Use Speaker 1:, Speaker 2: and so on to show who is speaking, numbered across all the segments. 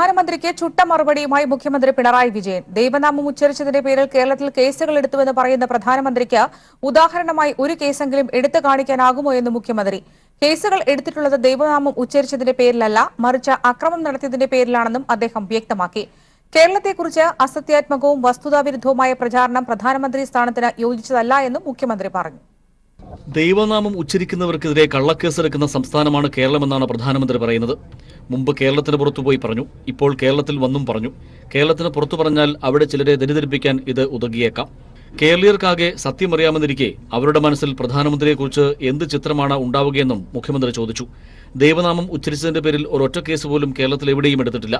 Speaker 1: പ്രധാനമന്ത്രിക്ക് ചുട്ട മറുപടിയുമായി മുഖ്യമന്ത്രി പിണറായി വിജയൻ. ദൈവനാമം ഉച്ചരിച്ചതിന്റെ പേരിൽ കേരളത്തിൽ കേസുകൾ എടുത്തുവെന്ന് പറയുന്ന പ്രധാനമന്ത്രിക്ക് ഉദാഹരണമായി ഒരു കേസെങ്കിലും എടുത്തു കാണിക്കാനാകുമോ എന്ന് മുഖ്യമന്ത്രി. കേസുകൾ എടുത്തിട്ടുള്ളത് ദൈവനാമം ഉച്ചരിച്ചതിന്റെ പേരിലല്ല, മറിച്ച് അക്രമം നടത്തിയതിന്റെ പേരിലാണെന്നും അദ്ദേഹം വ്യക്തമാക്കി. കേരളത്തെക്കുറിച്ച് അസത്യാത്മകവും വസ്തുതാവിരുദ്ധവുമായ പ്രചാരണം പ്രധാനമന്ത്രി സ്ഥാനത്തിന് യോജിച്ചതല്ല എന്നും മുഖ്യമന്ത്രി പറഞ്ഞു.
Speaker 2: ദൈവനാമം ഉച്ചരിക്കുന്നവർക്കെതിരെ കള്ളക്കേസെടുക്കുന്ന സംസ്ഥാനമാണ് കേരളമെന്നാണ് പ്രധാനമന്ത്രി പറയുന്നത്. മുമ്പ് കേരളത്തിന് പുറത്തുപോയി പറഞ്ഞു, ഇപ്പോൾ കേരളത്തിൽ വന്നും പറഞ്ഞു. കേരളത്തിന് പുറത്തു പറഞ്ഞാൽ അവിടെ ചിലരെ തെറ്റിദ്ധരിപ്പിക്കാൻ ഇത് ഉതകിയേക്കാം. കേരളീയർക്കാകെ സത്യമറിയാമെന്നിരിക്കെ അവരുടെ മനസ്സിൽ പ്രധാനമന്ത്രിയെക്കുറിച്ച് എന്ത് ചിത്രമാണ് ഉണ്ടാവുകയെന്നും മുഖ്യമന്ത്രി ചോദിച്ചു. ദൈവനാമം ഉച്ചരിച്ചതിന്റെ പേരിൽ ഒരൊറ്റ കേസ് പോലും കേരളത്തിൽ എവിടെയും എടുത്തിട്ടില്ല.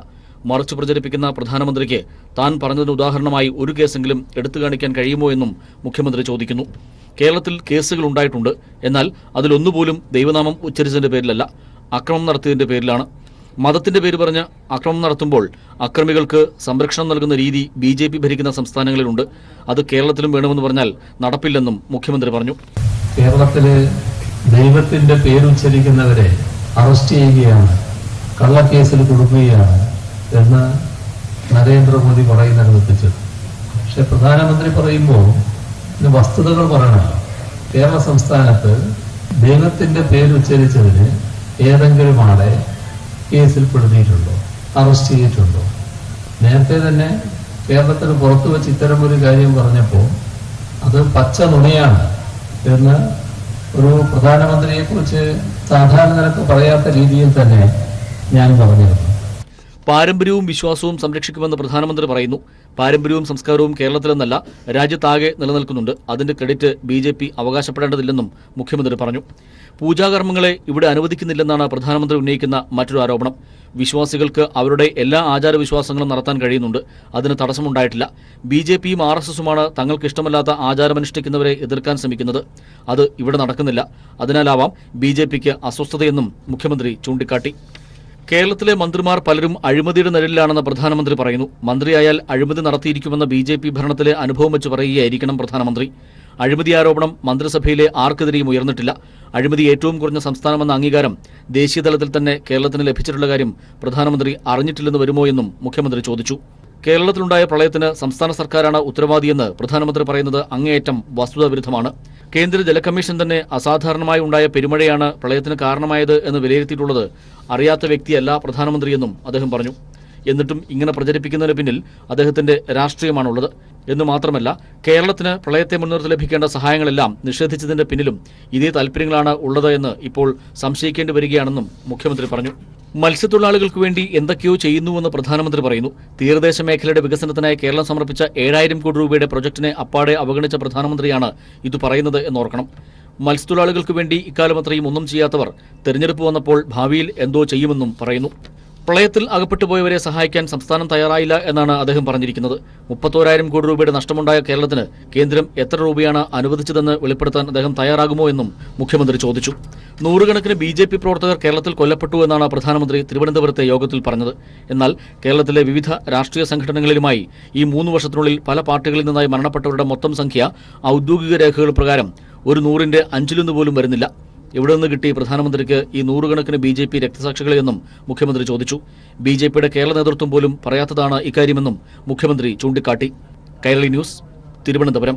Speaker 2: മറിച്ച് പ്രചരിപ്പിക്കുന്ന പ്രധാനമന്ത്രിക്ക് താൻ പറഞ്ഞതിന് ഉദാഹരണമായി ഒരു കേസെങ്കിലും എടുത്തു കാണിക്കാൻ കഴിയുമോ എന്നും മുഖ്യമന്ത്രി ചോദിക്കുന്നു. കേരളത്തിൽ കേസുകൾ ഉണ്ടായിട്ടുണ്ട്, എന്നാൽ അതിലൊന്നുപോലും ദൈവനാമം ഉച്ചരിച്ചതിന്റെ പേരിലല്ല, അക്രമം നടത്തിയതിന്റെ പേരിലാണ്. മതത്തിന്റെ പേര് പറഞ്ഞ് അക്രമം നടത്തുമ്പോൾ അക്രമികൾക്ക് സംരക്ഷണം നൽകുന്ന രീതി BJP ഭരിക്കുന്ന സംസ്ഥാനങ്ങളിലുണ്ട്. അത് കേരളത്തിലും വേണമെന്ന് പറഞ്ഞാൽ നടപ്പില്ലെന്നും മുഖ്യമന്ത്രി പറഞ്ഞു.
Speaker 3: കേരളത്തില് ദൈവത്തിന്റെ പേരുച്ചരിക്കുന്നവരെ അറസ്റ്റ് ചെയ്യുകയാണ്, കള്ളക്കേസിൽ കൊടുക്കുകയാണ് എന്ന് നരേന്ദ്രമോദി പറയുന്നിടത്തെത്തിച്ചത്. പക്ഷെ പ്രധാനമന്ത്രി പറയുമ്പോൾ വസ്തുതകൾ പറയണമല്ലോ. കേരള സംസ്ഥാനത്ത് ദൈവത്തിന്റെ പേരുച്ചരിച്ചതിന് ഏതെങ്കിലും ആളെ കേസിൽപ്പെടുത്തിയിട്ടുണ്ടോ, അറസ്റ്റ് ചെയ്തിട്ടുണ്ടോ? നേരത്തെ തന്നെ കേരളത്തിന് പുറത്തു വെച്ച് ഇത്തരം ഒരു കാര്യം പറഞ്ഞപ്പോൾ അത് പച്ച നുണയാണ് എന്ന് ഒരു പ്രധാനമന്ത്രിയെ കുറിച്ച് സാധാരണ നിരക്ക് പറയാത്ത രീതിയിൽ തന്നെ ഞാൻ പറഞ്ഞിരുന്നു.
Speaker 2: പാരമ്പര്യവും വിശ്വാസവും സംരക്ഷിക്കുമെന്ന് പ്രധാനമന്ത്രി പറയുന്നു. പാരമ്പര്യവും സംസ്കാരവും കേരളത്തിലെന്നല്ല, രാജ്യത്താകെ നിലനിൽക്കുന്നുണ്ട്. അതിന്റെ ക്രെഡിറ്റ് BJP അവകാശപ്പെടേണ്ടതില്ലെന്നും മുഖ്യമന്ത്രി പറഞ്ഞു. പൂജാകർമ്മങ്ങളെ ഇവിടെ അനുവദിക്കുന്നില്ലെന്നാണ് പ്രധാനമന്ത്രി ഉന്നയിക്കുന്ന മറ്റൊരു ആരോപണം. വിശ്വാസികൾക്ക് അവരുടെ എല്ലാ ആചാരവിശ്വാസങ്ങളും നടത്താൻ കഴിയുന്നുണ്ട്, അതിന് തടസ്സമുണ്ടായിട്ടില്ല. BJPയും RSSുമാണ് തങ്ങൾക്ക് ഇഷ്ടമല്ലാത്ത ആചാരമനുഷ്ഠിക്കുന്നവരെ എതിർക്കാൻ ശ്രമിക്കുന്നത്. അത് ഇവിടെ നടക്കുന്നില്ല. അതിനാലാവാം BJPക്ക് അസ്വസ്ഥതയെന്നും മുഖ്യമന്ത്രി ചൂണ്ടിക്കാട്ടി. കേരളത്തിലെ മന്ത്രിമാർ പലരും അഴിമതിയുടെ നിഴലിലാണെന്ന് പ്രധാനമന്ത്രി പറയുന്നു. മന്ത്രിയായാൽ അഴിമതി നടത്തിയിരിക്കുമെന്ന BJP ഭരണത്തിലെ അനുഭവം വെച്ച് പറയുകയായിരിക്കണം പ്രധാനമന്ത്രി. അഴിമതി ആരോപണം മന്ത്രിസഭയിലെ ആർക്കെതിരെയും ഉയർന്നിട്ടില്ല. അഴിമതി ഏറ്റവും കുറഞ്ഞ സംസ്ഥാനമെന്ന അംഗീകാരം ദേശീയതലത്തിൽ തന്നെ കേരളത്തിന് ലഭിച്ചിട്ടുള്ള കാര്യം പ്രധാനമന്ത്രി അറിഞ്ഞിട്ടില്ലെന്ന് വരുമോ എന്നും മുഖ്യമന്ത്രി ചോദിച്ചു. കേരളത്തിലുണ്ടായ പ്രളയത്തിന് സംസ്ഥാന സർക്കാരാണ് ഉത്തരവാദിയെന്ന് പ്രധാനമന്ത്രി പറയുന്നത് അങ്ങേയറ്റം വസ്തുതാവിരുദ്ധമാണ്. കേന്ദ്ര ജല കമ്മീഷൻ തന്നെ അസാധാരണമായി ഉണ്ടായ പെരുമഴയാണ് പ്രളയത്തിന് കാരണമായത് എന്ന് വിലയിരുത്തിയിട്ടുള്ളത് അറിയാത്ത വ്യക്തിയല്ല പ്രധാനമന്ത്രിയെന്നും അദ്ദേഹം പറഞ്ഞു. എന്നിട്ടും ഇങ്ങനെ പ്രചരിപ്പിക്കുന്നതിന് പിന്നിൽ അദ്ദേഹത്തിന്റെ രാഷ്ട്രീയമാണുള്ളത് എന്ന് മാത്രമല്ല, കേരളത്തിന് പ്രളയത്തെ മുൻനിർത്തി ലഭിക്കേണ്ട സഹായങ്ങളെല്ലാം നിഷേധിച്ചതിന്റെ പിന്നിലും ഇതേ താൽപര്യങ്ങളാണ് ഉള്ളത് എന്ന് ഇപ്പോൾ സംശയിക്കേണ്ടി വരികയാണെന്നും മുഖ്യമന്ത്രി പറഞ്ഞു. മത്സ്യത്തൊഴിലാളികൾക്ക് വേണ്ടി എന്തൊക്കെയോ ചെയ്യുന്നുവെന്ന് പ്രധാനമന്ത്രി പറയുന്നു. തീരദേശ മേഖലയുടെ വികസനത്തിനായി കേരളം സമർപ്പിച്ച 7000 കോടി രൂപയുടെ പ്രൊജക്ടിനെ അപ്പാടെ അവഗണിച്ച പ്രധാനമന്ത്രിയാണ് ഇത് പറയുന്നത് എന്നോർക്കണം. മത്സ്യത്തൊഴിലാളികൾക്ക് വേണ്ടി ഇക്കാലം അത്രയും ഒന്നും ചെയ്യാത്തവർ തെരഞ്ഞെടുപ്പ് വന്നപ്പോൾ ഭാവിയിൽ എന്തോ ചെയ്യുമെന്നും പറയുന്നു. പ്രളയത്തിൽ അകപ്പെട്ടുപോയവരെ സഹായിക്കാൻ സംസ്ഥാനം തയ്യാറായില്ല എന്നാണ് അദ്ദേഹം പറഞ്ഞിരിക്കുന്നത്. 31,000 കോടി രൂപയുടെ നഷ്ടമുണ്ടായ കേരളത്തിന് കേന്ദ്രം എത്ര രൂപയാണ് അനുവദിച്ചതെന്ന് വെളിപ്പെടുത്താൻ അദ്ദേഹം തയ്യാറാകുമോ എന്നും മുഖ്യമന്ത്രി ചോദിച്ചു. നൂറുകണക്കിന് BJP പ്രവർത്തകർ കേരളത്തിൽ കൊല്ലപ്പെട്ടു എന്നാണ് പ്രധാനമന്ത്രി തിരുവനന്തപുരത്തെ യോഗത്തിൽ പറഞ്ഞത്. എന്നാൽ കേരളത്തിലെ വിവിധ രാഷ്ട്രീയ സംഘടനകളുമായി ഈ 3 വർഷത്തിനുള്ളിൽ പല പാർട്ടികളിൽ നിന്നായി മരണപ്പെട്ടവരുടെ മൊത്തം സംഖ്യ ഔദ്യോഗിക രേഖകൾ പ്രകാരം ഒരു 100ന്റെ 5-1 പോലും വരുന്നില്ല. എവിടെ നിന്ന് കിട്ടി പ്രധാനമന്ത്രിക്ക് ഈ നൂറുകണക്കിന് BJP രക്തസാക്ഷികളെന്നും മുഖ്യമന്ത്രി ചോദിച്ചു. BJPയുടെ കേരള നേതൃത്വം പോലും പറയാത്തതാണ് ഇക്കാര്യമെന്നും മുഖ്യമന്ത്രി ചൂണ്ടിക്കാട്ടി. കൈരളി ന്യൂസ്, തിരുവനന്തപുരം.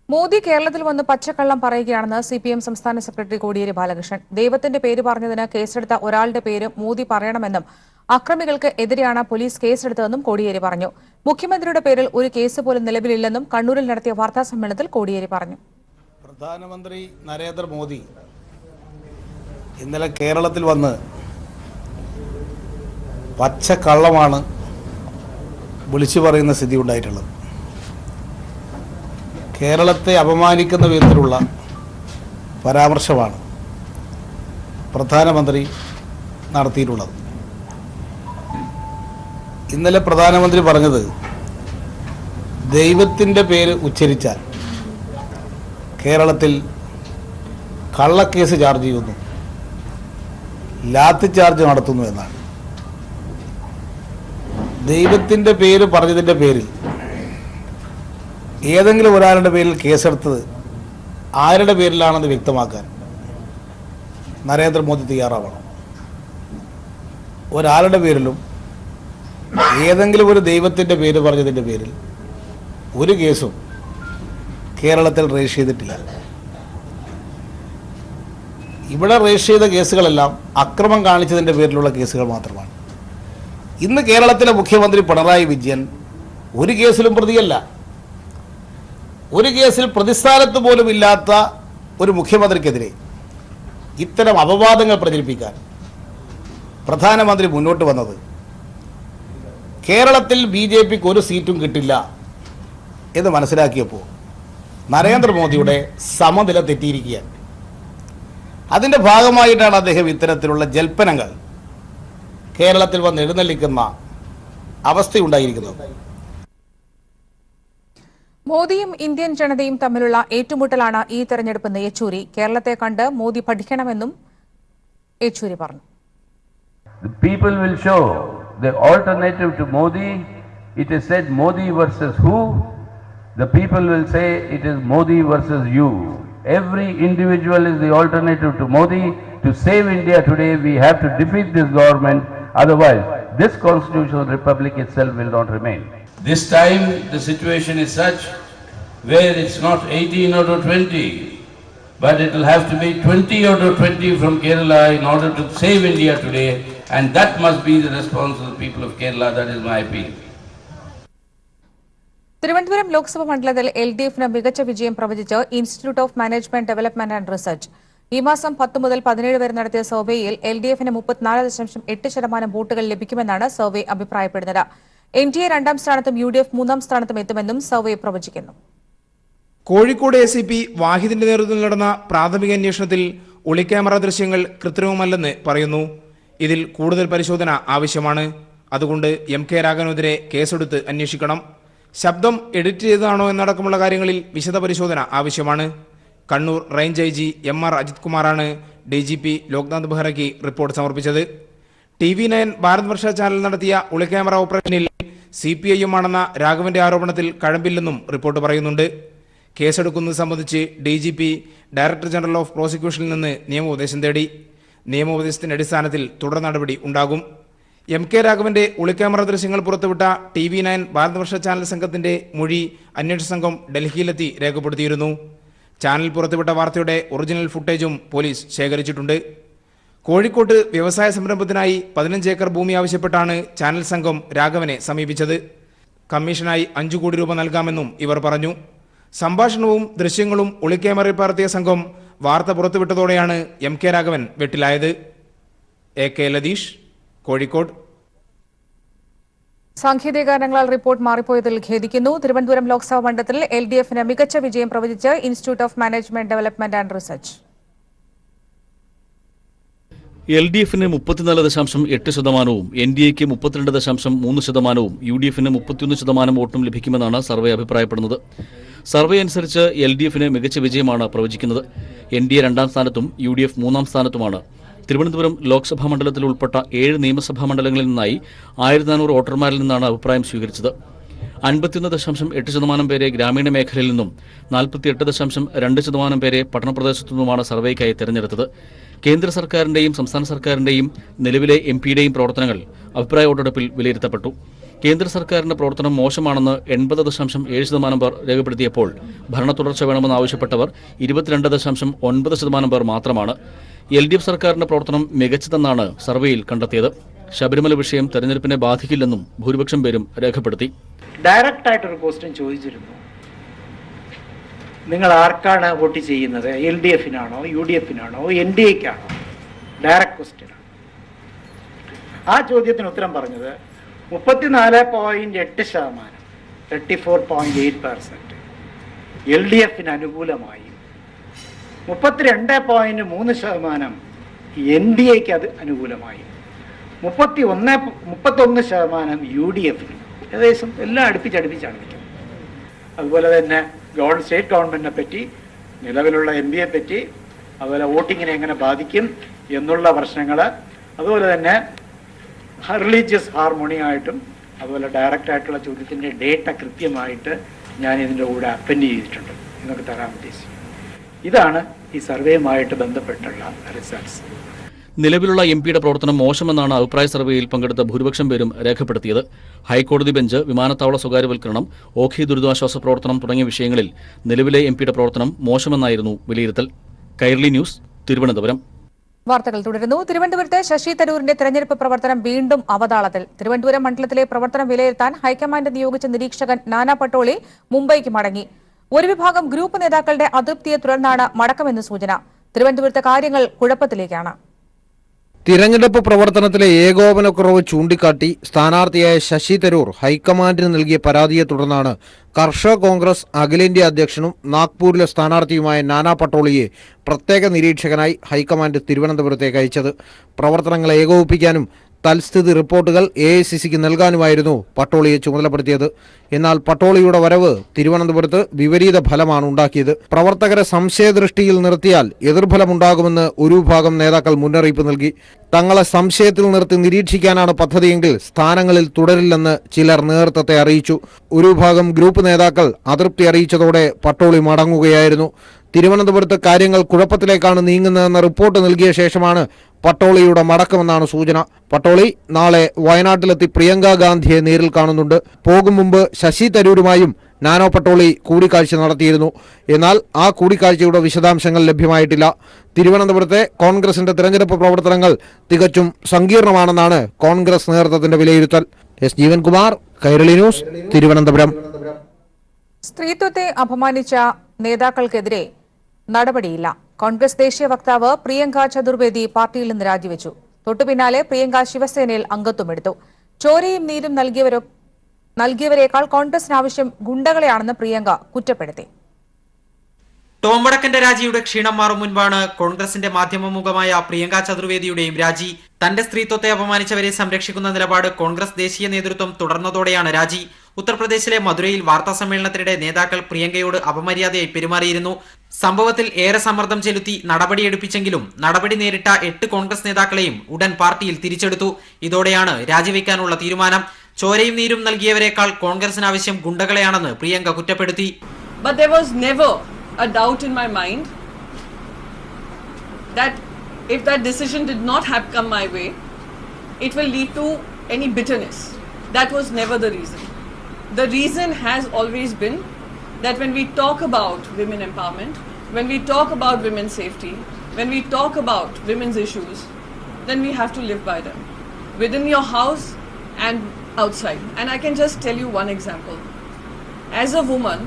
Speaker 1: മോദി കേരളത്തിൽ വന്ന് പച്ചക്കള്ളം പറയുകയാണെന്ന് CPM സംസ്ഥാന സെക്രട്ടറി കോടിയേരി ബാലകൃഷ്ണൻ. ദൈവത്തിന്റെ പേര് പറഞ്ഞതിന് കേസെടുത്ത ഒരാളുടെ പേര് മോദി പറയണമെന്നും അക്രമികൾക്ക് എതിരെയാണ് പോലീസ് കേസെടുത്തതെന്നും കോടിയേരി പറഞ്ഞു. മുഖ്യമന്ത്രിയുടെ പേരിൽ ഒരു കേസ് പോലും നിലവിലില്ലെന്നും കണ്ണൂരിൽ നടത്തിയ വാർത്താസമ്മേളനത്തിൽ കോടിയേരി പറഞ്ഞു.
Speaker 4: പ്രധാനമന്ത്രി നരേന്ദ്രമോദി ഇന്നലെ കേരളത്തിൽ വന്ന് പച്ചക്കള്ളമാണ് വിളിച്ചു പറയുന്ന സ്ഥിതി ഉണ്ടായിട്ടുള്ളത്. കേരളത്തെ അപമാനിക്കുന്ന വിധത്തിലുള്ള പരാമർശമാണ് പ്രധാനമന്ത്രി നടത്തിയിട്ടുള്ളത്. ഇന്നലെ പ്രധാനമന്ത്രി പറഞ്ഞത് ദൈവത്തിൻ്റെ പേര് ഉച്ചരിച്ചാൽ കേരളത്തിൽ കള്ളക്കേസ് ചാർജ് ചെയ്യുന്നു, ലാത്തി ചാർജ് നടത്തുന്നു എന്നാണ്. ദൈവത്തിൻ്റെ പേര് പറഞ്ഞതിൻ്റെ പേരിൽ ഏതെങ്കിലും ഒരാളുടെ പേരിൽ കേസെടുത്തത് ആരുടെ പേരിലാണെന്ന് വ്യക്തമാക്കാൻ നരേന്ദ്രമോദി തയ്യാറാവണം. ഒരാളുടെ പേരിലും ഏതെങ്കിലും ഒരു ദൈവത്തിൻ്റെ പേര് പറഞ്ഞതിൻ്റെ പേരിൽ ഒരു കേസും കേരളത്തിൽ രജിസ്റ്റർ ചെയ്തിട്ടില്ല. ഇവിടെ രജിസ്റ്റർ ചെയ്ത കേസുകളെല്ലാം അക്രമം കാണിച്ചതിൻ്റെ പേരിലുള്ള കേസുകൾ മാത്രമാണ്. ഇന്ന് കേരളത്തിലെ മുഖ്യമന്ത്രി പിണറായി വിജയൻ ഒരു കേസിലും പ്രതിയല്ല. ഒരു കേസിൽ പ്രതിസ്ഥാനത്ത് പോലും ഇല്ലാത്ത ഒരു മുഖ്യമന്ത്രിക്കെതിരെ ഇത്തരം അപവാദങ്ങൾ പ്രചരിപ്പിക്കാൻ പ്രധാനമന്ത്രി മുന്നോട്ട് വന്നത് കേരളത്തിൽ BJPക്ക് ഒരു സീറ്റും കിട്ടില്ല എന്ന് മനസ്സിലാക്കിയപ്പോൾ നരേന്ദ്രമോദിയുടെ സമനില തെറ്റിയിരിക്കുകയാണ്. അതിൻ്റെ ഭാഗമായിട്ടാണ് അദ്ദേഹം ഇത്തരത്തിലുള്ള ജൽപ്പനങ്ങൾ കേരളത്തിൽ വന്ന് എഴുന്നള്ളിക്കുന്ന അവസ്ഥയുണ്ടായിരിക്കുന്നത്.
Speaker 1: മോദിയും ഇന്ത്യൻ ജനതയും തമ്മിലുള്ള ഏറ്റുമുട്ടലാണ് ഈ തെരഞ്ഞെടുപ്പെന്ന് യെച്ചൂരി. കേരളത്തെ കണ്ട് മോദി പഠിക്കണമെന്നും യെച്ചൂരി പറഞ്ഞു.
Speaker 5: The people will show the alternative to Modi. It is said Modi versus who? The people will say it is Modi versus you. Every individual is the alternative to Modi. To save India today, we have to defeat this government. Otherwise, this constitutional republic itself will not remain. This time, the situation is such where it's not 18 out of 20, but it will have to be 20 out of 20 from Kerala in order to save India today. And that must be the response of the people of Kerala. That is my appeal.
Speaker 1: Thiruvananthapuram Lok Sabha മണ്ഡലത്തിൽ LDFന് മികച്ച വിജയം പ്രവചിച്ച് institute of management development and research. ഈ മാസം 10 മുതൽ 17 വരെ നടത്തിയ സർവേയിൽ LDFന് 34.8% വോട്ടുകൾ ലഭിക്കുമെന്നാണ് സർവേ അഭിപ്രായപ്പെടുന്നത്. NDA 2ാം സ്ഥാനത്തും UDF 3ാം സ്ഥാനത്തും എത്തുമെന്നും സർവേ പ്രവചിക്കുന്നു.
Speaker 6: കോഴിക്കോട് ACP വാഹിദിന്റെ നേതൃത്വത്തിൽ നടന്ന പ്രാഥമിക അന്വേഷണത്തിൽ ഒളിക്യാമറ ദൃശ്യങ്ങൾ കൃത്രിമമല്ലെന്ന് പറയുന്നു. ഇതിൽ കൂടുതൽ പരിശോധന ആവശ്യമാണ്. അതുകൊണ്ട് MK രാഘവനെതിരെ കേസെടുത്ത് അന്വേഷിക്കണം. ശബ്ദം എഡിറ്റ് ചെയ്തതാണോ എന്നടക്കമുള്ള കാര്യങ്ങളിൽ വിശദ പരിശോധന ആവശ്യമാണ്. Kannur range IG MR Ajith കുമാറാണ് DGP ലോക്നാഥ് ബെഹ്റയ്ക്ക് റിപ്പോർട്ട് സമർപ്പിച്ചത്. TV9 ഭാരത് വർഷ ചാനൽ നടത്തിയ ഒളിക്യാമറ ഓപ്പറേഷനിൽ CPIM ആണെന്ന രാഘവന്റെ ആരോപണത്തിൽ കഴമ്പില്ലെന്നും റിപ്പോർട്ട് പറയുന്നുണ്ട്. കേസെടുക്കുന്നത് സംബന്ധിച്ച് DGP ഡയറക്ടർ ജനറൽ ഓഫ് പ്രോസിക്യൂഷനിൽ നിന്ന് നിയമോപദേശം തേടി. നിയമോപദേശത്തിന്റെ അടിസ്ഥാനത്തിൽ തുടർ നടപടി ഉണ്ടാകും. MK രാഘവന്റെ ഒളിക്യാമറ ദൃശ്യങ്ങൾ പുറത്തുവിട്ട TV9 ഭാരതവർഷ ചാനൽ സംഘത്തിന്റെ മൊഴി അന്വേഷണ സംഘം ഡൽഹിയിലെത്തി രേഖപ്പെടുത്തിയിരുന്നു. ചാനൽ പുറത്തുവിട്ട വാർത്തയുടെ ഒറിജിനൽ ഫുട്ടേജും പോലീസ് ശേഖരിച്ചിട്ടുണ്ട്. കോഴിക്കോട്ട് വ്യവസായ സംരംഭത്തിനായി 15 ഏക്കർ ഭൂമി ആവശ്യപ്പെട്ടാണ് ചാനൽ സംഘം രാഘവനെ സമീപിച്ചത്. കമ്മീഷനായി 5 കോടി രൂപ നൽകാമെന്നും ഇവർ പറഞ്ഞു. സംഭാഷണവും ദൃശ്യങ്ങളും ഒളിക്യാമറയിൽ പകർത്തിയ സംഘം വാർത്ത പുറത്തുവിട്ടതോടെയാണ് MK രാഘവൻ വെട്ടിലായത്. AK ലതീഷ്, കോഴിക്കോട്.
Speaker 1: സാങ്കേതിക കാരണങ്ങളാൽ റിപ്പോർട്ട് മാറിപ്പോയതിൽ ഖേദിക്കുന്നു. തിരുവനന്തപുരം ലോക്സഭാ മണ്ഡലത്തിൽ LDFന് മികച്ച വിജയം പ്രവചിച്ച് institute of management development and research.
Speaker 2: LDFന് 34.8%, NDAക്ക് 32.3%, UDFന് 31% വോട്ടും ലഭിക്കുമെന്നാണ് സർവേ അഭിപ്രായപ്പെടുന്നത്. സർവേ അനുസരിച്ച് LDFന് മികച്ച വിജയമാണ് പ്രവചിക്കുന്നത്. NDA 2ാം സ്ഥാനത്തും UDF 3ാം സ്ഥാനത്തുമാണ്. തിരുവനന്തപുരം ലോക്സഭാ മണ്ഡലത്തിൽ ഉൾപ്പെട്ട 7 നിയമസഭാ മണ്ഡലങ്ങളിൽ നിന്നായി 1400 വോട്ടർമാരിൽ നിന്നാണ് അഭിപ്രായം സ്വീകരിച്ചത്. 51.8% പേരെ ഗ്രാമീണ മേഖലയിൽ നിന്നും 48.2% പേരെ പട്ടണപ്രദേശത്തു നിന്നുമാണ് സർവേക്കായി തെരഞ്ഞെടുത്തത്. കേന്ദ്ര സർക്കാരിന്റെയും സംസ്ഥാന സർക്കാരിന്റെയും നിലവിലെ MPയുടെയും പ്രവർത്തനങ്ങൾ അഭിപ്രായ വോട്ടെടുപ്പിൽ വിലയിരുത്തപ്പെട്ടു. കേന്ദ്ര സർക്കാരിന്റെ പ്രവർത്തനം മോശമാണെന്ന് 80.7% പേർ രേഖപ്പെടുത്തിയപ്പോൾ ഭരണ തുടർച്ച വേണമെന്നാവശ്യപ്പെട്ടവർ 22.9% പേർ മാത്രമാണ്. LDF സർക്കാരിന്റെ പ്രവർത്തനം മികച്ചതെന്നാണ് സർവേയിൽ കണ്ടെത്തിയത്. ശബരിമല വിഷയം തെരഞ്ഞെടുപ്പിനെ ബാധിക്കില്ലെന്നും ഭൂരിപക്ഷം പേരും രേഖപ്പെടുത്തി.
Speaker 7: ഡയറക്റ്റ് ആയിട്ടൊരു ക്വസ്റ്റ്യൻ ചോദിച്ചിരുന്നു, നിങ്ങൾ ആർക്കാണ് വോട്ട് ചെയ്യുന്നത്? LDFനാണോ, UDFനാണോ, NDAക്കാണോ? ഡയറക്റ്റ് ക്വസ്റ്റ്യനാണ്. ആ ചോദ്യത്തിന് ഉത്തരം പറഞ്ഞത് 34.8%, 34.8% LDFന് അനുകൂലമായും 32.3% NDAക്ക് അത് അനുകൂലമായും 31% UDFനും. ഏകദേശം എല്ലാം അടുപ്പിച്ചടുപ്പിച്ചാണ് നിൽക്കുന്നത്. അതുപോലെ തന്നെ സ്റ്റേറ്റ് ഗവൺമെൻറ്റിനെ പറ്റി, നിലവിലുള്ള MPയെ പറ്റി, അതുപോലെ വോട്ടിങ്ങിനെ എങ്ങനെ ബാധിക്കും എന്നുള്ള പ്രശ്നങ്ങൾ, അതുപോലെ തന്നെ റിലീജിയസ് ഹാർമോണി ആയിട്ടും അതുപോലെ ഡയറക്റ്റ് ആയിട്ടുള്ള ചോദ്യത്തിൻ്റെ ഡേറ്റ കൃത്യമായിട്ട് ഞാൻ ഇതിൻ്റെ കൂടെ അപ്പൻഡ് ചെയ്തിട്ടുണ്ട് എന്നൊക്കെ തരാൻ ഉദ്ദേശിച്ചു. ഇതാണ് ഈ സർവേയുമായിട്ട് ബന്ധപ്പെട്ടുള്ള റിസൾട്ട്സ്.
Speaker 2: നിലവിലുള്ള എംപിയുടെ പ്രവർത്തനം മോശമെന്നാണ് അഭിപ്രായ സർവേയിൽ പങ്കെടുത്ത ഭൂരിപക്ഷം പേരും രേഖപ്പെടുത്തിയത്. ഹൈക്കോടതി ബെഞ്ച്, വിമാനത്താവള സ്വകാര്യവൽക്കരണം, ഓഖി ദുരിതാശ്വാസ പ്രവർത്തനം തുടങ്ങിയ വിഷയങ്ങളിൽ നിലവിലെ എംപിയുടെ പ്രവർത്തനം മോശമെന്നായിരുന്നു വിലയിരുത്തൽ. കൈരളി ന്യൂസ്, തിരുവനന്തപുരം.
Speaker 1: വാർത്തകൾ തുടരുന്നു. തിരുവനന്തപുരത്ത് ശശി തരൂരിന്റെ തെരഞ്ഞെടുപ്പ് പ്രവർത്തനം വീണ്ടും അവതാളത്തിൽ. തിരുവനന്തപുരം മണ്ഡലത്തിലെ പ്രവർത്തനം വിലയിരുത്താൻ ഹൈക്കമാൻഡ് നിയോഗിച്ച നിരീക്ഷകൻ നാനാ പട്ടോളി മുംബൈക്ക് മടങ്ങി. ഒരു വിഭാഗം ഗ്രൂപ്പ് നേതാക്കളുടെ അതൃപ്തിയെ തുടർന്നാണ് മടക്കമെന്ന് സൂചന. തിരുവനന്തപുരത്തെ കാര്യങ്ങൾ കുഴപ്പത്തിലേക്കാണ്.
Speaker 8: തിരഞ്ഞെടുപ്പ് പ്രവർത്തനത്തിലെ ഏകോപനക്കുറവ് ചൂണ്ടിക്കാട്ടി സ്ഥാനാർത്ഥിയായ ശശി തരൂർ ഹൈക്കമാൻഡിന് നൽകിയ പരാതിയെ തുടർന്നാണ് കർഷക കോൺഗ്രസ് അഖിലേന്ത്യാ അധ്യക്ഷനും നാഗ്പൂരിലെ സ്ഥാനാർത്ഥിയുമായ നാനാ പട്ടോളിയെ പ്രത്യേക നിരീക്ഷകനായി ഹൈക്കമാൻഡ് തിരുവനന്തപുരത്തേക്ക് അയച്ചത്. പ്രവർത്തനങ്ങൾ ഏകോപിപ്പിക്കാനും തൽസ്ഥിതി റിപ്പോർട്ടുകൾ AICCക്ക് നൽകാനുമായിരുന്നു പട്ടോളിയെ ചുമതലപ്പെടുത്തിയത്. എന്നാൽ പട്ടോളിയുടെ വരവ് തിരുവനന്തപുരത്ത് വിപരീത ഫലമാണ് ഉണ്ടാക്കിയത്. പ്രവർത്തകരെ സംശയദൃഷ്ടിയിൽ നിർത്തിയാൽ എതിർഫലമുണ്ടാകുമെന്ന് ഒരു വിഭാഗം നേതാക്കൾ മുന്നറിയിപ്പ് നൽകി. തങ്ങളെ സംശയത്തിൽ നിർത്തി നിരീക്ഷിക്കാനാണ് പദ്ധതിയെങ്കിൽ സ്ഥാനങ്ങളിൽ തുടരില്ലെന്ന് ചിലർ നേതൃത്വത്തെ അറിയിച്ചു. ഒരു വിഭാഗം ഗ്രൂപ്പ് നേതാക്കൾ അതൃപ്തി അറിയിച്ചതോടെ പട്ടോളി മടങ്ങുകയായിരുന്നു. തിരുവനന്തപുരത്ത് കാര്യങ്ങൾ കുഴപ്പത്തിലേക്കാണ് നീങ്ങുന്നതെന്ന റിപ്പോർട്ട് നൽകിയ ശേഷമാണ് പട്ടോളിയുടെ മടക്കമെന്നാണ് സൂചന. പട്ടോളി നാളെ വയനാട്ടിലെത്തി പ്രിയങ്ക ഗാന്ധിയെ നേരിൽ കാണുന്നുണ്ട്. പോകും മുമ്പ് ശശി തരൂരുമായും നാനോ പട്ടോളി കൂടിക്കാഴ്ച നടത്തിയിരുന്നു. എന്നാൽ ആ കൂടിക്കാഴ്ചയുടെ വിശദാംശങ്ങൾ ലഭ്യമായിട്ടില്ല. തിരുവനന്തപുരത്തെ കോൺഗ്രസിന്റെ തെരഞ്ഞെടുപ്പ് പ്രവർത്തനങ്ങൾ തികച്ചും സങ്കീർണമാണെന്നാണ് കോൺഗ്രസ് നേതൃത്വത്തിന്റെ വിലയിരുത്തൽ. S. ജീവൻകുമാർ, കൈരളി ന്യൂസ്, തിരുവനന്തപുരം.
Speaker 1: സ്ത്രീത്വത്തെ അപമാനിച്ച നേതാക്കൾക്കെതിരെ നടപടിയില്ല. കോൺഗ്രസ് ദേശീയ വക്താവ് പ്രിയങ്ക ചതുർവേദി പാർട്ടിയിൽ നിന്ന് രാജിവെച്ചു. തൊട്ടുപിന്നാലെ പ്രിയങ്ക ശിവസേനയിൽ അംഗത്വമെടുത്തു. ചോരയും നീരും നൽകിയവരേക്കാൾ കോൺഗ്രസിന് ആവശ്യം ഗുണ്ടകളെയാണെന്ന് പ്രിയങ്ക കുറ്റപ്പെടുത്തി.
Speaker 9: ടോം വടക്കന്റെ രാജിയുടെ ക്ഷീണം മാറും മുൻപാണ് കോൺഗ്രസിന്റെ മാധ്യമമുഖമായ പ്രിയങ്ക ചതുർവേദിയുടെയും രാജി. തന്റെ സ്ത്രീത്വത്തെ അപമാനിച്ചവരെ സംരക്ഷിക്കുന്ന നിലപാട് കോൺഗ്രസ് ദേശീയ നേതൃത്വം തുടർന്നതോടെയാണ് രാജി. ഉത്തർപ്രദേശിലെ മധുരയിൽ വാർത്താ സമ്മേളനത്തിനിടെ നേതാക്കൾ പ്രിയങ്കയോട് അപമര്യാദയായി പെരുമാറിയിരുന്നു. സംഭവത്തിൽ ഏറെ സമ്മർദ്ദം ചെലുത്തി നടപടിയെടുപ്പിച്ചെങ്കിലും നടപടി നേരിട്ട 8 കോൺഗ്രസ് നേതാക്കളെയും ഉടൻ പാർട്ടിയിൽ തിരിച്ചെടുത്തു. ഇതോടെയാണ് രാജിവെക്കാനുള്ള തീരുമാനം. ചോരയും നീരും നൽകിയവരേക്കാൾ കോൺഗ്രസിന് ആവശ്യം ഗുണ്ടകളെയാണെന്ന് പ്രിയങ്ക കുറ്റപ്പെടുത്തി.
Speaker 10: But there was never a doubt in my mind that if that decision did not have come my way, it will lead to any bitterness. That was never the reason. The reason has always been that when we talk about women empowerment, when we talk about women's safety, when we talk about women's issues, then we have to live by them within your house and outside. And I can just tell you one example. As a woman,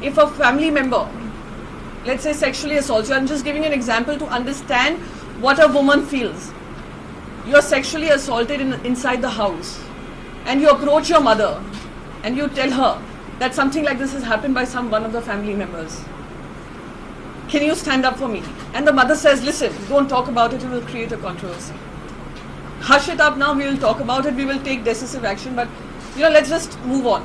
Speaker 10: if a family member, let's say sexually assaults you, I'm just giving an example to understand what a woman feels. You're sexually assaulted inside the house and you approach your mother and you tell her that something like this has happened by one of the family members. Can you stand up for me? And the mother says, listen, don't talk about it, it will create a controversy. Hush it up now, we will talk about it, we will take decisive action, but let's just move on.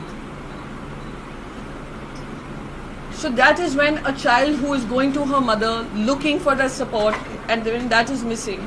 Speaker 10: So that is when a child who is going to her mother looking for that support and when that is missing,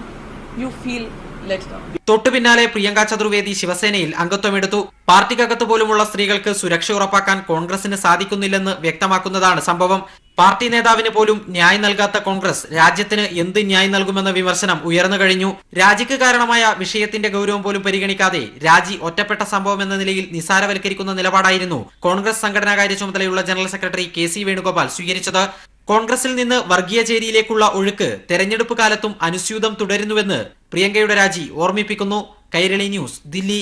Speaker 10: you feel let down.
Speaker 9: തൊട്ടുപിന്നാലെ പ്രിയങ്ക ചതുർവേദി ശിവസേനയിൽ അംഗത്വമെടുത്തു. പാർട്ടിക്കകത്ത് പോലുമുള്ള സ്ത്രീകൾക്ക് സുരക്ഷ ഉറപ്പാക്കാൻ കോൺഗ്രസിന് സാധിക്കുന്നില്ലെന്ന് വ്യക്തമാക്കുന്നതാണ് സംഭവം. Party നേതാവിന് പോലും ന്യായം നൽകാത്ത കോൺഗ്രസ് രാജ്യത്തിന് എന്ത് ന്യായം നൽകുമെന്ന വിമർശനം ഉയർന്നു കഴിഞ്ഞു. രാജിക്ക് കാരണമായ വിഷയത്തിന്റെ ഗൗരവം പോലും പരിഗണിക്കാതെ രാജി ഒറ്റപ്പെട്ട സംഭവം എന്ന നിലയിൽ നിസാരവൽക്കരിക്കുന്ന നിലപാടായിരുന്നു കോൺഗ്രസ് സംഘടനാകാര്യ ചുമതലയുള്ള ജനറൽ സെക്രട്ടറി KC വേണുഗോപാൽ സ്വീകരിച്ചത്. കോൺഗ്രസിൽ നിന്ന് വർഗീയ ചേരിയിലേക്കുള്ള ഒഴുക്ക് തെരഞ്ഞെടുപ്പ് കാലത്തും അനുസ്യൂതം തുടരുന്നുവെന്ന് പ്രിയങ്കയുടെ രാജി ഓർമ്മിപ്പിക്കുന്നു. കൈരളി ന്യൂസ്, ദില്ലി.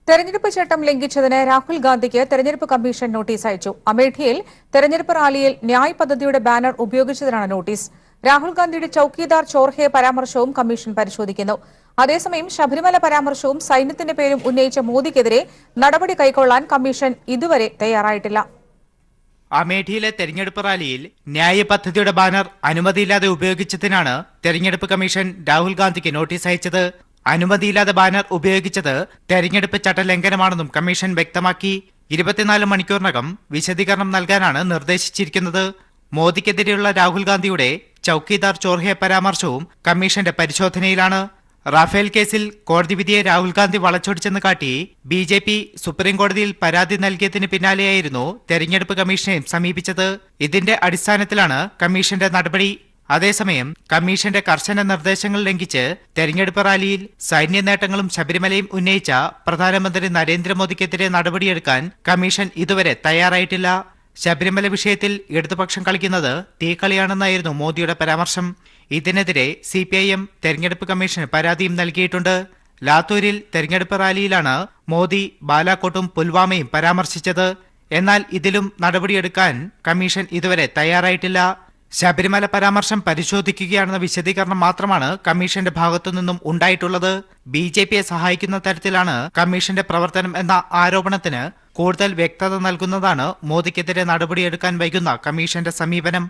Speaker 1: തെരഞ്ഞെടുപ്പ് ചട്ടം ലംഘിച്ചതിന് രാഹുൽ ഗാന്ധിക്ക് തെരഞ്ഞെടുപ്പ് കമ്മീഷൻ നോട്ടീസ് അയച്ചു. അമേഠിയിൽ തെരഞ്ഞെടുപ്പ് റാലിയിൽ ന്യായ് പദ്ധതിയുടെ ബാനർ ഉപയോഗിച്ചതിനാണ് നോട്ടീസ്. രാഹുൽ ഗാന്ധിയുടെ ചൌക്കിദാർ ചോർഹെ പരാമർശവും കമ്മീഷൻ പരിശോധിക്കുന്നു. അതേസമയം ശബരിമല പരാമർശവും സൈന്യത്തിന്റെ പേരും ഉന്നയിച്ച മോദിക്കെതിരെ നടപടി കൈക്കൊള്ളാൻ കമ്മീഷൻ ഇതുവരെ തയ്യാറായിട്ടില്ല.
Speaker 11: അമേഠിയിലെ തെരഞ്ഞെടുപ്പ് റാലിയിൽ ന്യായ പദ്ധതിയുടെ ബാനർ അനുമതിയില്ലാതെ ഉപയോഗിച്ചതിനാണ് തെരഞ്ഞെടുപ്പ് കമ്മീഷൻ രാഹുൽ ഗാന്ധിക്ക് നോട്ടീസ് അയച്ചത്. അനുമതിയില്ലാതെ ബാനർ ഉപയോഗിച്ചത് തെരഞ്ഞെടുപ്പ് ചട്ടലംഘനമാണെന്നും കമ്മീഷൻ വ്യക്തമാക്കി. 24 മണിക്കൂറിനകം വിശദീകരണം നൽകാനാണ് നിർദ്ദേശിച്ചിരിക്കുന്നത്. മോദിക്കെതിരെയുള്ള രാഹുൽ ഗാന്ധിയുടെ ചൌക്കിദാർ ചോർഹെ പരാമർശവും കമ്മീഷന്റെ പരിശോധനയിലാണ്. റാഫേൽ കേസിൽ കോടതി വിധിയെ രാഹുൽ ഗാന്ധി വളച്ചൊടിച്ചെന്ന് കാട്ടി BJP സുപ്രീംകോടതിയിൽ പരാതി നൽകിയതിന് പിന്നാലെയായിരുന്നു തെരഞ്ഞെടുപ്പ് കമ്മീഷനെ സമീപിച്ചത്. ഇതിന്റെ അടിസ്ഥാനത്തിലാണ് കമ്മീഷന്റെ നടപടി. അതേസമയം കമ്മീഷന്റെ കർശന നിർദ്ദേശങ്ങൾ ലംഘിച്ച് തെരഞ്ഞെടുപ്പ് റാലിയിൽ സൈന്യ നേട്ടങ്ങളും ശബരിമലയും ഉന്നയിച്ച പ്രധാനമന്ത്രി നരേന്ദ്രമോദിക്കെതിരെ നടപടിയെടുക്കാൻ കമ്മീഷൻ ഇതുവരെ തയ്യാറായിട്ടില്ല. ശബരിമല വിഷയത്തിൽ ഇടതുപക്ഷം കളിക്കുന്നത് തീക്കളിയാണെന്നായിരുന്നു മോദിയുടെ പരാമർശം. ഇതിനെതിരെ CPIM തെരഞ്ഞെടുപ്പ് കമ്മീഷന് പരാതിയും നൽകിയിട്ടുണ്ട്. ലാത്തൂരിൽ തെരഞ്ഞെടുപ്പ് റാലിയിലാണ് മോദി ബാലാക്കോട്ടും പുൽവാമയും പരാമർശിച്ചത്. എന്നാൽ ഇതിലും നടപടിയെടുക്കാൻ കമ്മീഷൻ ഇതുവരെ തയ്യാറായിട്ടില്ല. ശബരിമല പരാമർശം പരിശോധിക്കുകയാണെന്ന വിശദീകരണം മാത്രമാണ് കമ്മീഷന്റെ ഭാഗത്തുനിന്നും ഉണ്ടായിട്ടുള്ളത്. BJPയെ സഹായിക്കുന്ന തരത്തിലാണ് കമ്മീഷന്റെ പ്രവർത്തനം എന്ന ആരോപണത്തിന് കൂടുതൽ വ്യക്തത നൽകുന്നതാണ് മോദിക്കെതിരെ നടപടിയെടുക്കാൻ വൈകുന്ന കമ്മീഷന്റെ സമീപനം.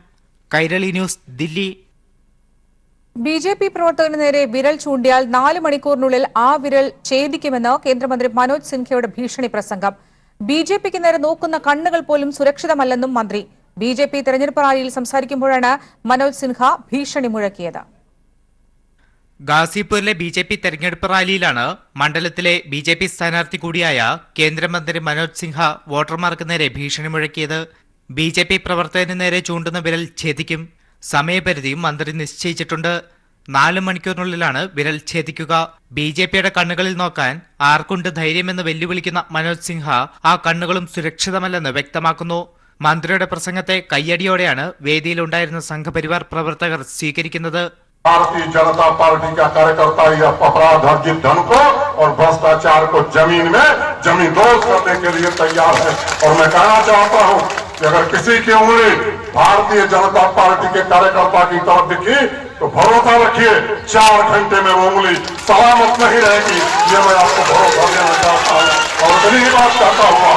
Speaker 11: കൈരളി ന്യൂസ്, ദില്ലി.
Speaker 1: BJP പ്രവർത്തകന് നേരെ വിരൽ ചൂണ്ടിയാൽ 4 മണിക്കൂറിനുള്ളിൽ ആ വിരൽ ഛേദിക്കുമെന്ന് കേന്ദ്രമന്ത്രി മനോജ് സിൻഹയുടെ ഭീഷണി പ്രസംഗം. BJPക്ക് നേരെ നോക്കുന്ന കണ്ണുകൾ പോലും സുരക്ഷിതമല്ലെന്നും മന്ത്രി. BJP തെരഞ്ഞെടുപ്പ് റാലിയിൽ സംസാരിക്കുമ്പോഴാണ് മനോജ് സിൻഹ ഭീഷണി മുഴക്കിയത്.
Speaker 11: ഗാസിപൂരിലെ BJP തെരഞ്ഞെടുപ്പ് റാലിയിലാണ് മണ്ഡലത്തിലെ BJP സ്ഥാനാർത്ഥി കൂടിയായ കേന്ദ്രമന്ത്രി മനോജ് സിൻഹ വോട്ടർമാർക്ക് നേരെ ഭീഷണി മുഴക്കിയത്. BJP പ്രവർത്തകന് നേരെ ചൂണ്ടുന്ന വിരൽ ഛേദിക്കും. സമയപരിധിയും മന്ത്രി നിശ്ചയിച്ചിട്ടുണ്ട്. 4 മണിക്കൂറിനുള്ളിലാണ് വിരൽ ഛേദിക്കുക. BJPയുടെ കണ്ണുകളിൽ നോക്കാൻ ആർക്കുണ്ട് ധൈര്യമെന്ന് വെല്ലുവിളിക്കുന്ന മനോജ് സിൻഹ ആ കണ്ണുകളും സുരക്ഷിതമല്ലെന്ന് വ്യക്തമാക്കുന്നു. മന്ത്രിയുടെ പ്രസംഗത്തെ കയ്യടിയോടെയാണ് വേദിയിലുണ്ടായിരുന്ന സംഘപരിവാർ പ്രവർത്തകർ സ്വീകരിക്കുന്നത്.
Speaker 12: भारतीय जनता पार्टी का कार्यकर्ता यह अपराध अर्जित धन को और भ्रष्टाचार को जमींदोज करने के लिए तैयार है। और मैं कहना चाहता हूं कि अगर किसी की उंगली भारतीय जनता पार्टी के कार्यकर्ता की तरफ दिखी तो भरोसा रखिए 4 घंटे में वो उंगली सलामत नहीं रहेगी। ये मैं आपको भरोसा देना चाहता हूँ। और इतनी ही बात कहता हुआ,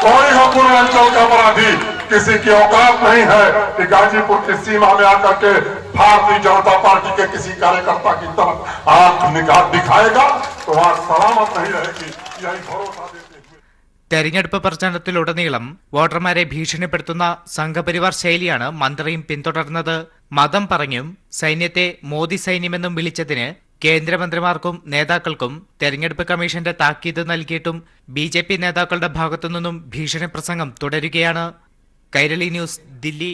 Speaker 12: कोई हो पूर्वांचल का अपराधी, किसी की औकात नहीं है कि गाजीपुर की सीमा में आकर के भारतीय जनता पार्टी के किसी कार्यकर्ता की तरफ आंख निगाह दिखाएगा तो वहां सलामत नहीं रहेगी। यही भरोसा देते हुए
Speaker 11: തെരഞ്ഞെടുപ്പ് പ്രചരണത്തിലുടനീളം വോട്ടർമാരെ ഭീഷണിപ്പെടുത്തുന്ന സംഘപരിവാർ ശൈലിയാണ് മന്ത്രിയും പിന്തുടർന്നത്. മതം പറഞ്ഞും സൈന്യത്തെ മോദി സൈന്യമെന്നും വിളിച്ചതിന് കേന്ദ്രമന്ത്രിമാർക്കും നേതാക്കൾക്കും തെരഞ്ഞെടുപ്പ് കമ്മീഷന്റെ താക്കീത് നൽകിയിട്ടും BJP നേതാക്കളുടെ ഭാഗത്തുനിന്നും ഭീഷണി പ്രസംഗം തുടരുകയാണ്. കൈരളി ന്യൂസ്, ദില്ലി.